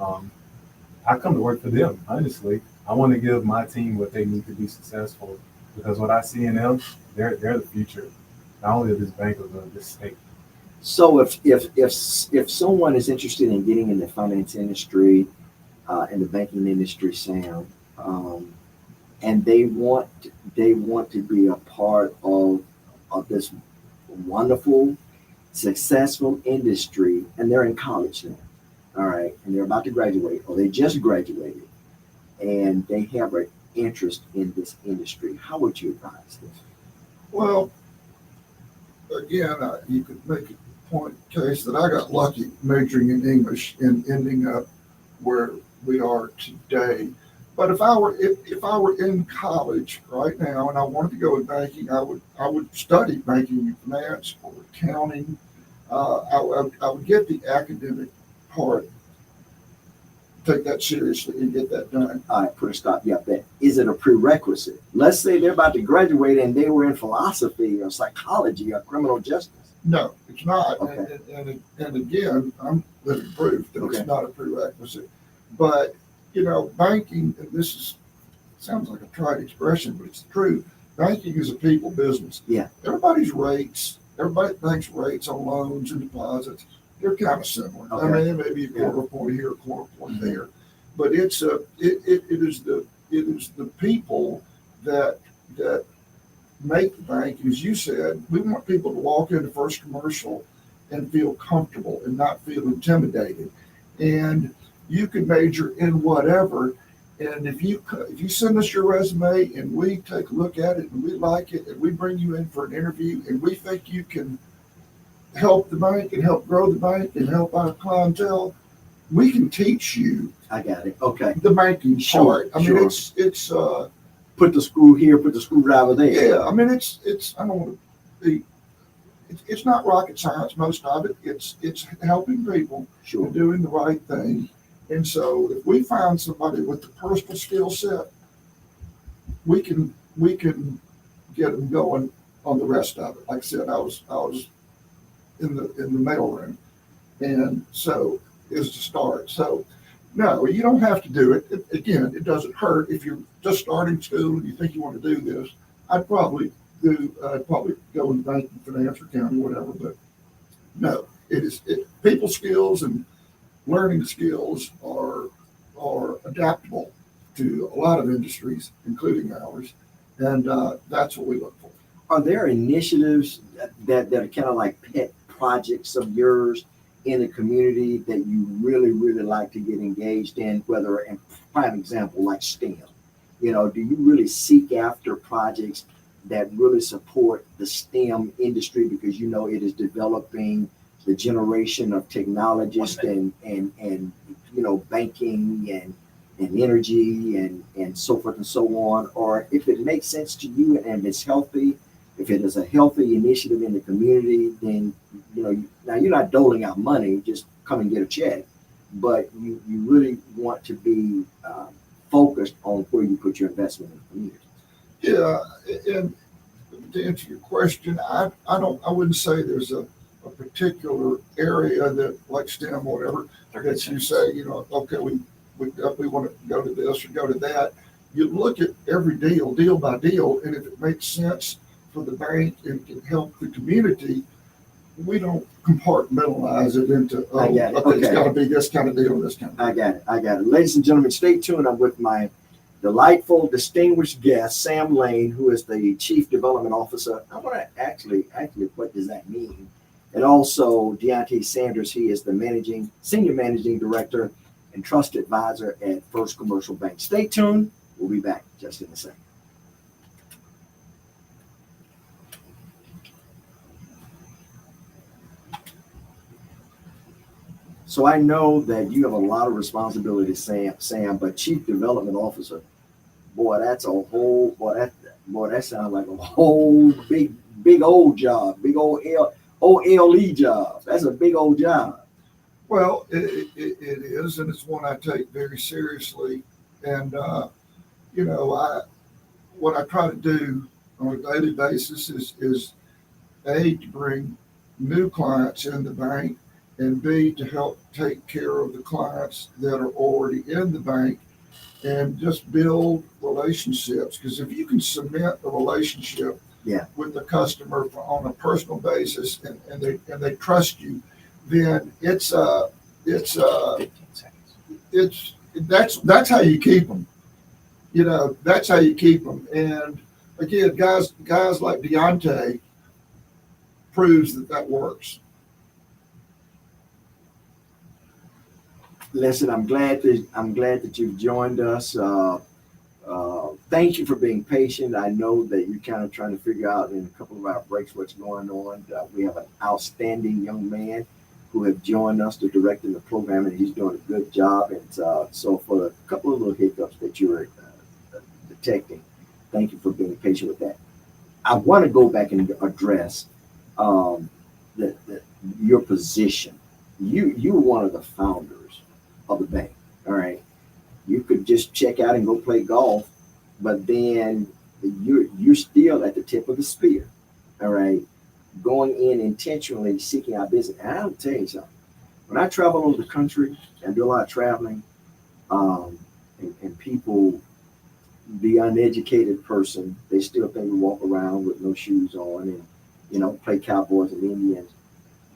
C: I come to work for them, honestly. I want to give my team what they need to be successful, because what I see in them, they're the future, not only of this bank, but of this state.
B: So if someone is interested in getting in the finance industry, in the banking industry, Sam, and they want to be a part of this wonderful, successful industry, and they're in college now, all right, and they're about to graduate, or they just graduated, and they have an interest in this industry, how would you advise them?
A: Well, again, you could make a point case that I got lucky majoring in English and ending up where we are today. But if I were in college right now and I wanted to go in banking, I would study banking and finance or accounting. I would get the academic part, take that seriously, and get that done.
B: All right, put a stop. Yeah, that is it a prerequisite? Let's say they're about to graduate and they were in philosophy or psychology or criminal justice.
A: No, it's not.
B: Okay.
A: And again, I'm living proof that
B: Okay.
A: it's not a prerequisite. But banking, and sounds like a trite expression, but it's true. Banking is a people business.
B: Yeah.
A: Everybody thinks rates on loans and deposits, they're kind of similar.
B: Okay.
A: I mean, maybe a quarter point here, a quarter point there, but it is the people that make the bank. As you said, we want people to walk into First Commercial and feel comfortable and not feel intimidated. And you can major in whatever. And if you send us your resume and we take a look at it and we like it and we bring you in for an interview and we think you can help the bank and help grow the bank and help our clientele, we can teach you
B: I got it. Okay.
A: the banking part. I mean,
B: Sure.
A: it's
B: Put the screw here, put the screwdriver there.
A: yeah. I mean, it's I don't want to be. It's not rocket science. Most of it. It's helping people
B: Sure.
A: and doing the right thing. And so, if we find somebody with the personal skill set, we can get them going on the rest of it. Like I said, I was in the mailroom, and so is the start. So, no, you don't have to do it. Again, it doesn't hurt if you're just starting school and you think you want to do this. I'd probably go in banking, finance, or accounting, whatever. But no, people skills and learning skills are adaptable to a lot of industries, including ours, and that's what we look for.
B: Are there initiatives that are kind of like pet projects of yours in the community that you really, really like to get engaged in, whether, in prime example, like STEM? Do you really seek after projects that really support the STEM industry because it is developing the generation of technologists and banking and energy and so forth and so on? Or if it makes sense to you and it's healthy, if it is a healthy initiative in the community, then now you're not doling out money, just come and get a check, but you really want to be focused on where you put your investment in the community.
A: Yeah, and to answer your question, I wouldn't say there's a particular area that, like STEM or whatever, that you say, okay, we want to go to this or go to that. You look at every deal by deal, and if it makes sense for the bank and can help the community, we don't compartmentalize it into,
B: I get it.
A: okay, it's
B: Okay.
A: got to be this kind of deal, this kind of deal.
B: I got it. Ladies and gentlemen, stay tuned. I'm with my delightful, distinguished guest, Sam Lane, who is the Chief Development Officer. I want to actually, what does that mean? And also Deontay Sanders, he is the Senior Managing Director and trust advisor at First Commercial Bank. Stay tuned. We'll be back just in a second. So I know that you have a lot of responsibility, Sam, but Chief Development Officer, boy, that's a whole, that sounds like a whole big old job, big old OLE job. That's a big old job.
A: Well, it is, and it's one I take very seriously. And, what I try to do on a daily basis is A, to bring new clients in the bank, and B, to help take care of the clients that are already in the bank and just build relationships. Because if you can cement a relationship with the customer on a personal basis and they trust you, then it's
D: 15 seconds.
A: that's how you keep them. That's how you keep them. And again, guys like Deontay proves that works.
B: Listen, I'm glad that you've joined us. Thank you for being patient. I know that you're kind of trying to figure out in a couple of our breaks what's going on. We have an outstanding young man who have joined us to direct in the program, and he's doing a good job. And so for a couple of little hiccups that you were detecting, thank you for being patient with that. I want to go back and address your position. You were one of the founders of the bank. All right. You could just check out and go play golf, but then you're still at the tip of the spear. All right. Going in intentionally seeking out business. And I'll tell you something. When I travel over the country and do a lot of traveling, and people, the uneducated person, they still think we walk around with no shoes on and, play cowboys and Indians.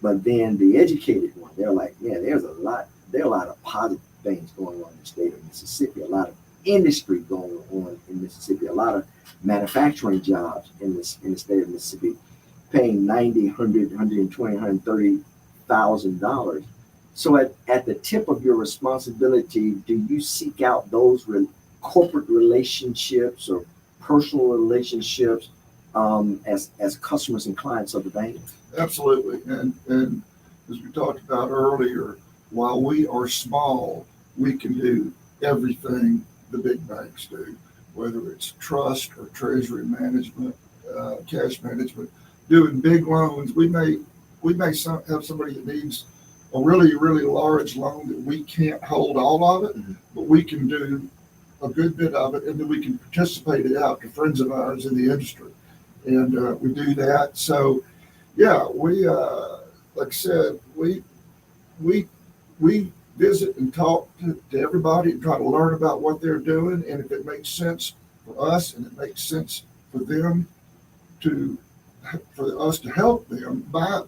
B: But then the educated one, they're like, yeah, there are a lot of positive things going on in the state of Mississippi, a lot of industry going on in Mississippi, a lot of manufacturing jobs in the state of Mississippi, paying $90,000, $100,000, $120,000, $130,000. So at the tip of your responsibility, do you seek out those corporate relationships or personal relationships as customers and clients of the bank?
A: Absolutely. And as we talked about earlier, while we are small, we can do everything the big banks do, whether it's trust or treasury management, cash management, doing big loans. We may have somebody that needs a really, really large loan that we can't hold all of it, but we can do a good bit of it, and then we can participate it out to friends of ours in the industry. And we do that. So, yeah, we, like I said, we visit and talk to everybody and try to learn about what they're doing. And if it makes sense for us and it makes sense for them for us to help them by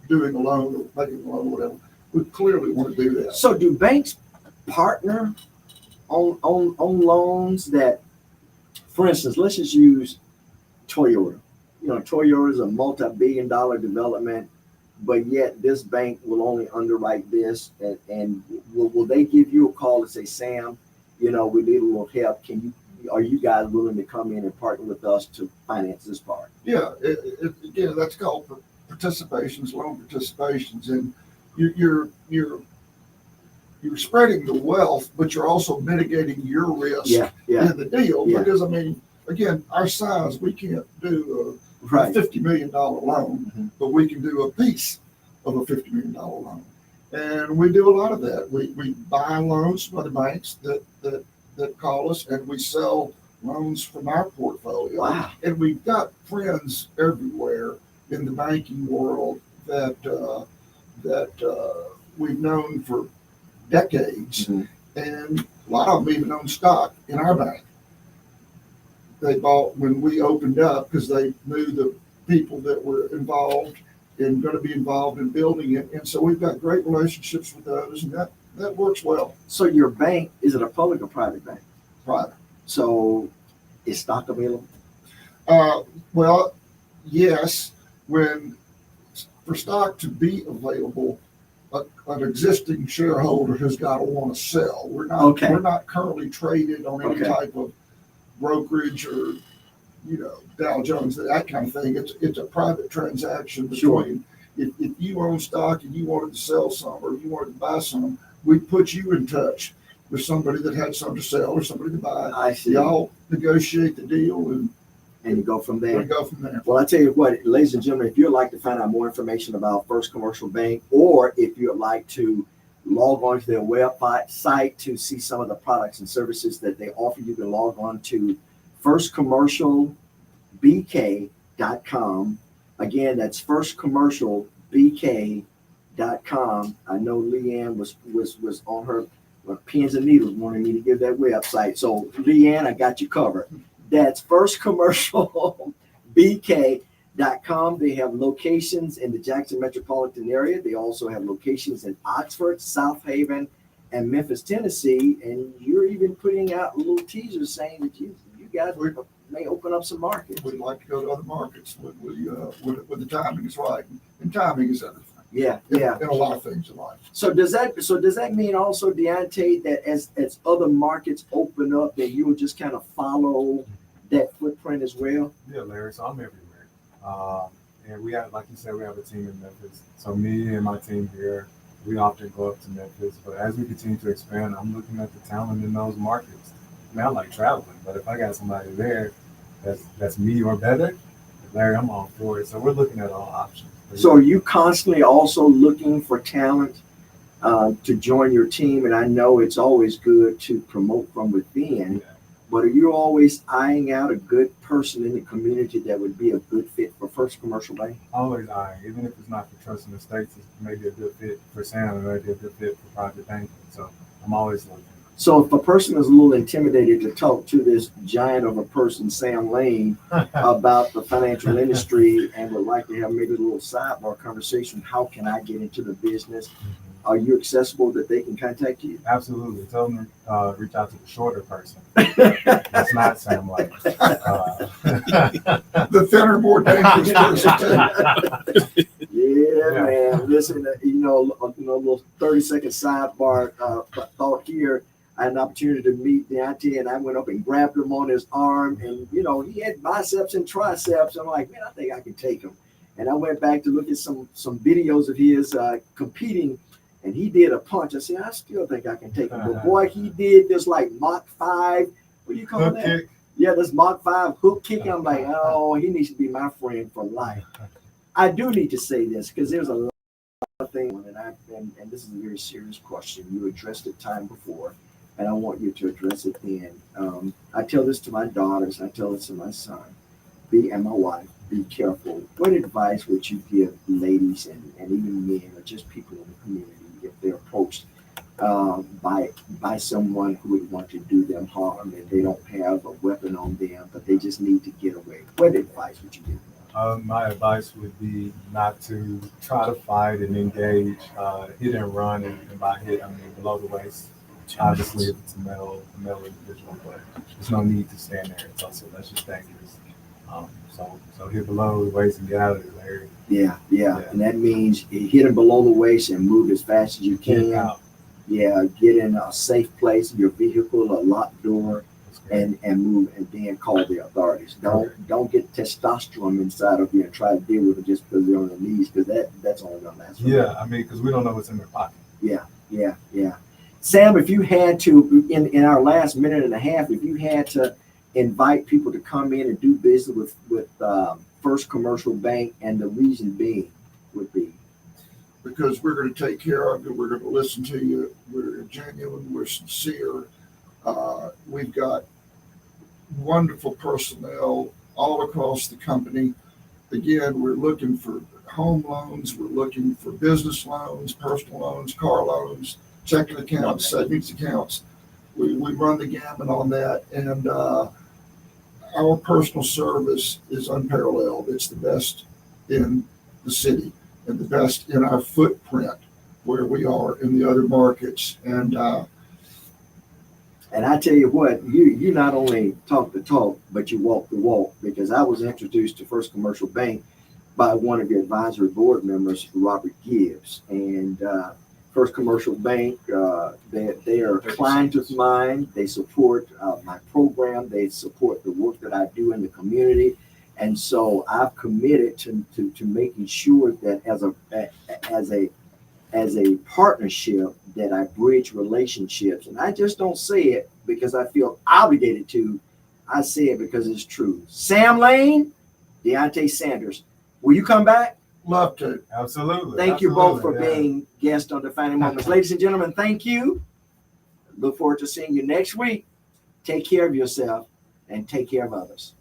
A: doing a loan or making a loan or whatever, we clearly want to do that.
B: So do banks partner on loans that, for instance, let's just use Toyota. Toyota is a multi-billion-dollar development, but yet this bank will only underwrite this. And will they give you a call and say, Sam, we need a little help. Are you guys willing to come in and partner with us to finance this part?
A: Yeah, again, that's called participations, loan participations, and you're spreading the wealth, but you're also mitigating your risk in the deal.
B: Yeah.
A: Because again, our size, we can't do a $50 million loan, but we can do a piece of a $50 million loan, and we do a lot of that. We buy loans from other banks that call us, and we sell loans from our portfolio.
B: Wow.
A: And we've got friends everywhere in the banking world that we've known for decades, and a lot of them even own stock in our bank. They bought when we opened up because they knew the people that were involved and going to be involved in building it. And so we've got great relationships with those, and that works well.
B: So your bank, is it a public or private bank?
A: Private.
B: So is stock available?
A: Well, yes. For stock to be available, an existing shareholder who's got to want to sell.
B: Okay.
A: We're not currently traded on any
B: Okay.
A: type of brokerage or, Dow Jones, that kind of thing. It's a private transaction
B: Sure.
A: between, if you own stock and you wanted to sell some or you wanted to buy some, we'd put you in touch with somebody that had some to sell or somebody to buy.
B: I see.
A: Y'all negotiate the deal and
B: And you go from there.
A: we go from there.
B: Well, I tell you what, ladies and gentlemen, if you'd like to find out more information about First Commercial Bank, or if you'd like to log on to their website to see some of the products and services that they offer, you can log on to firstcommercialbk.com. Again, that's firstcommercialbk.com. I know Leanne was on her pins and needles wanting me to give that website. So Leanne, I got you covered. That's firstcommercialbk.com. They have locations in the Jackson metropolitan area. They also have locations in Oxford, South Haven, and Memphis, Tennessee. And you're even putting out little teasers saying that you guys may open up some markets.
A: We'd like to go to other markets when the timing is right. And timing is everything.
B: Yeah.
A: In a lot of things in life.
B: So does that mean also, Deontay, that as other markets open up, that you will just kind of follow that footprint as well?
C: Yeah, Larry. So I'm everywhere. And we have, like you said, we have a team in Memphis. So me and my team here, we often go up to Memphis. But as we continue to expand, I'm looking at the talent in those markets. I mean, I like traveling, but if I got somebody there that's me or better, Larry, I'm all for it. So we're looking at all options.
B: So are you constantly also looking for talent to join your team? And I know it's always good to promote from within,
C: Yeah.
B: but are you always eyeing out a good person in the community that would be a good fit for First Commercial Bank?
C: Always eyeing, even if it's not for Trust in the States, it's maybe a good fit for Sam, and maybe a good fit for private banking. So I'm always looking.
B: So if a person is a little intimidated to talk to this giant of a person, Sam Lane, about the financial industry and would like to have maybe a little sidebar conversation, how can I get into the business? Are you accessible that they can contact you?
C: Absolutely. Tell them to reach out to the shorter person. It's not Sam Lane.
A: The thinner, more dangerous person too.
B: Yeah, man. Listen, a little 30-second sidebar thought here. I had an opportunity to meet Deontay, and I went up and grabbed him on his arm, and he had biceps and triceps. I'm like, man, I think I can take him. And I went back to look at some videos of his competing, and he did a punch. I said, I still think I can take him. But boy, he did this like Mach 5. What do you call
C: Hook
B: that?
C: kick.
B: Yeah, this Mach 5 hook kick. I'm like, oh, he needs to be my friend for life. I do need to say this because there's a lot of things, and this is a very serious question. You addressed it time before, and I want you to address it then. I tell this to my daughters, I tell this to my son, and my wife, be careful. What advice would you give ladies and even men or just people in the community if they're approached by someone who would want to do them harm and they don't have a weapon on them, but they just need to get away? What advice would you give them?
C: My advice would be not to try to fight and engage, hit and run, and by hit I mean below the waist. Obviously, if it's a male individual, but there's no need to stand there and tussle. That's just dangerous. So hit below the waist and get out of there, Larry.
B: Yeah. And that means you hit them below the waist and move as fast as you
C: Get
B: can.
C: out.
B: Yeah, get in a safe place, your vehicle, a locked door,
C: That's great.
B: and move, and then call the authorities. Don't get testosterone inside of you and try to deal with it just because they're on their knees, because that's only gonna last.
C: Yeah, I mean, because we don't know what's in their pocket.
B: Yeah. Sam, if you had to, in our last minute and a half, if you had to invite people to come in and do business with First Commercial Bank, and the reason being would be?
A: Because we're going to take care of you. We're going to listen to you. We're genuine. We're sincere. We've got wonderful personnel all across the company. Again, we're looking for home loans. We're looking for business loans, personal loans, car loans, checking accounts, savings accounts. We run the gamut on that. And our personal service is unparalleled. It's the best in the city and the best in our footprint where we are in the other markets. And
B: I tell you what, you not only talk the talk, but you walk the walk, because I was introduced to First Commercial Bank by one of your advisory board members, Robert Gibbs. And First Commercial Bank. They are clients of mine. They support my program. They support the work that I do in the community. And so I've committed to making sure that as a partnership that I bridge relationships. And I just don't say it because I feel obligated to. I say it because it's true. Sam Lane, Deontay Sanders, will you come back?
A: Love to.
C: Absolutely.
B: Thank you both for
C: Absolutely, yeah.
B: being guests on Defining Moments. Ladies and gentlemen, thank you. Look forward to seeing you next week. Take care of yourself and take care of others.